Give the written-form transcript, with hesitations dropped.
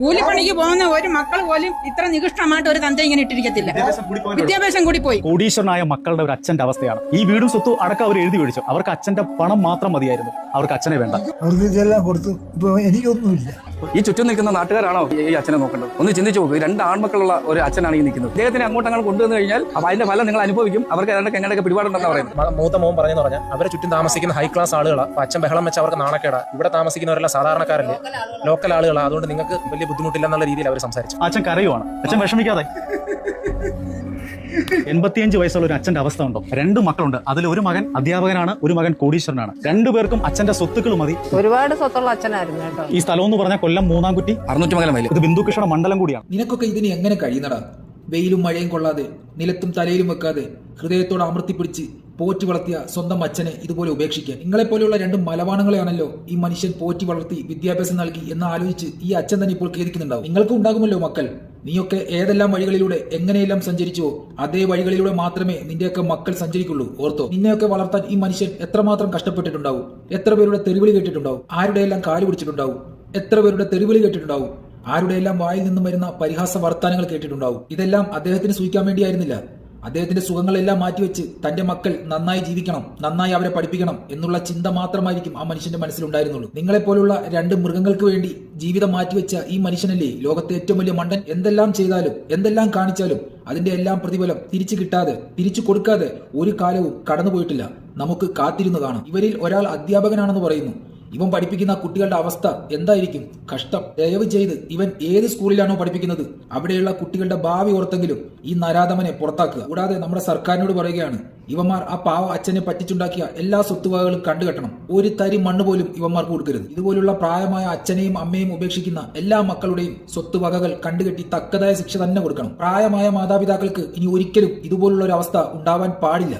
കൂലിപ്പണിക്ക് പോകുന്ന ഒരു മക്കൾ പോലും ഇത്ര നികൃഷ്ടമായിട്ട് ഒരു തന്ത ഇങ്ങനെ ഇട്ടിരിക്കത്തില്ല. വിദ്യാഭ്യാസം കൂടി പോയി. കോടീശ്വരനായ മക്കളുടെ ഒരു അച്ഛന്റെ അവസ്ഥയാണ്. ഈ വീടും സ്വത്തും അടക്കം അവർ എഴുതി മേടിച്ചു. അവർക്ക് അച്ഛന്റെ പണം മാത്രം മതിയായിരുന്നു, അവർക്ക് അച്ഛനെ വേണ്ട. അവർക്ക് ഇതെല്ലാം കൊടുത്തു. ഇപ്പൊ എനിക്കൊന്നുമില്ല. ഈ ചുറ്റും നിൽക്കുന്ന നാട്ടുകാരാണോ ഈ അച്ഛനെ നോക്കേണ്ടത്? ഒന്ന് ചിന്തിച്ചു നോക്കുക. രണ്ട് ആൺമക്കളുള്ള ഒരു അച്ഛനാണ് ഈ നിൽക്കുന്നത്. അദ്ദേഹത്തിനെ അങ്ങോട്ടങ്ങൾ കൊണ്ടുവന്നു കഴിഞ്ഞാൽ അപ്പൊ അതിന്റെ ഫലം നിങ്ങൾ അനുഭവിക്കും. അവർക്ക് ഏതാണ്ട് എങ്ങനെയൊക്കെ പിടിപാടുണ്ടെന്ന് പറയുന്നത്. മൂത്ത മോൻ പറഞ്ഞെന്ന് പറഞ്ഞാൽ അവരെ ചുറ്റും താമസിക്കുന്ന ഹൈ ക്ലാസ് ആളുകളാണ്. അച്ഛൻ ബഹളം വെച്ച് അവർക്ക് നാണക്കേടാ. ഇവിടെ താമസിക്കുന്നവരെല്ലാം സാധാരണക്കാരല്ലേ, ലോക്കൽ ആളുകളാണ്. അതുകൊണ്ട് നിങ്ങൾക്ക് വലിയ ബുദ്ധിമുട്ടില്ലെന്നുള്ള രീതിയിൽ അവർ സംസാരിച്ചു. അച്ഛൻ കരയുവാണ്. അച്ഛൻ വിഷമിക്കാതെ. 85 വയസ്സുള്ള ഒരു അച്ഛന്റെ അവസ്ഥ ഉണ്ടോ? 2 മക്കളുണ്ട്. അതിൽ ഒരു മകൻ അധ്യാപകനാണ്, ഒരു മകൻ കോടീശ്വരനാണ്. 2 പേർക്കും അച്ഛന്റെ സ്വത്തുക്കൾ മതി. ഒരുപാട് സ്വത്തുള്ള അച്ഛനായിരുന്നു കേട്ടോ. ഈ സ്ഥലം എന്ന് പറഞ്ഞാൽ കൊല്ലം മൂന്നാംകുറ്റി 600 മൈൽ. ഇത് ബിന്ദുകൃഷ്ണ മണ്ഡലം കൂടിയാണ്. നിനക്കൊക്കെ ഇതിന് എങ്ങനെ കഴിയുന്നടാ? വെയിലും മഴയും കൊള്ളാതെ, നിലത്തും തലയിലും വെക്കാതെ, ഹൃദയത്തോട് അമർത്തിപ്പിടിച്ച് പോറ്റി വളർത്തിയ സ്വന്തം അച്ഛനെ ഇതുപോലെ ഉപേക്ഷിക്കാൻ. നിങ്ങളെപ്പോലെയുള്ള 2 മലവാണങ്ങളെയാണല്ലോ ഈ മനുഷ്യൻ പോറ്റി വളർത്തി വിദ്യാഭ്യാസം നൽകി എന്ന് ആലോചിച്ച് ഈ അച്ഛൻ തന്നെ ഇപ്പോൾ ഖേദിക്കുന്നുണ്ടാവും. നിങ്ങൾക്ക് ഉണ്ടാകുമല്ലോ മക്കൾ. നീയൊക്കെ ഏതെല്ലാം വഴികളിലൂടെ എങ്ങനെയെല്ലാം സഞ്ചരിച്ചുവോ അതേ വഴികളിലൂടെ മാത്രമേ നിന്റെയൊക്കെ മക്കൾ സഞ്ചരിക്കുള്ളൂ. ഓർത്തോ, നിന്നെയൊക്കെ വളർത്താൻ ഈ മനുഷ്യൻ എത്രമാത്രം കഷ്ടപ്പെട്ടിട്ടുണ്ടാവും. എത്ര പേരുടെ തെരുവിളി കേട്ടിട്ടുണ്ടാവും. ആരുടെയെല്ലാം കാല് പിടിച്ചിട്ടുണ്ടാവും. എത്ര പേരുടെ തെരുവിളി കേട്ടിട്ടുണ്ടാവും. ആരുടെയെല്ലാം വായിൽ നിന്നും വരുന്ന പരിഹാസ വർത്താനങ്ങൾ കേട്ടിട്ടുണ്ടാവും. ഇതെല്ലാം അദ്ദേഹത്തിന് സൂഹിക്കാൻ വേണ്ടിയായിരുന്നില്ല. അദ്ദേഹത്തിന്റെ സുഖങ്ങളെല്ലാം മാറ്റിവെച്ച് തന്റെ മക്കൾ നന്നായി ജീവിക്കണം, നന്നായി അവരെ പഠിപ്പിക്കണം എന്നുള്ള ചിന്ത മാത്രമായിരിക്കും ആ മനുഷ്യന്റെ മനസ്സിലുണ്ടായിരുന്നുള്ളൂ. നിങ്ങളെപ്പോലുള്ള 2 മൃഗങ്ങൾക്ക് വേണ്ടി ജീവിതം മാറ്റിവെച്ച ഈ മനുഷ്യനല്ലേ ലോകത്തെ ഏറ്റവും വലിയ മണ്ടൻ. എന്തെല്ലാം ചെയ്താലും എന്തെല്ലാം കാണിച്ചാലും അതിന്റെ എല്ലാം പ്രതിഫലം തിരിച്ചു കിട്ടാതെ, തിരിച്ചു കൊടുക്കാതെ ഒരു കാലവും കടന്നുപോയിട്ടില്ല. നമുക്ക് കാത്തിരുന്ന് കാണാം. ഇവരിൽ ഒരാൾ അധ്യാപകനാണെന്ന് പറയുന്നു. ഇവൻ പഠിപ്പിക്കുന്ന കുട്ടികളുടെ അവസ്ഥ എന്തായിരിക്കും? കഷ്ടം. ദയവ് ചെയ്ത് ഇവൻ ഏത് സ്കൂളിലാണോ പഠിപ്പിക്കുന്നത് അവിടെയുള്ള കുട്ടികളുടെ ഭാവി ഓർത്തെങ്കിലും ഈ നരാധമനെ പുറത്താക്കുക. കൂടാതെ നമ്മുടെ സർക്കാരിനോട് പറയുകയാണ്, ഇവന്മാർ ആ പാവ അച്ഛനെ പറ്റിച്ചുണ്ടാക്കിയ എല്ലാ സ്വത്തുവകകളും കണ്ടുകെട്ടണം. ഒരു തരി മണ്ണ് പോലും ഇവന്മാർക്ക് കൊടുക്കരുത്. ഇതുപോലുള്ള പ്രായമായ അച്ഛനെയും അമ്മയും ഉപേക്ഷിക്കുന്ന എല്ലാ മക്കളുടെയും സ്വത്തുവകകൾ കണ്ടുകെട്ടി തക്കതായ ശിക്ഷ തന്നെ കൊടുക്കണം. പ്രായമായ മാതാപിതാക്കൾക്ക് ഇനി ഒരിക്കലും ഇതുപോലുള്ള ഒരു അവസ്ഥ ഉണ്ടാവാൻ പാടില്ല.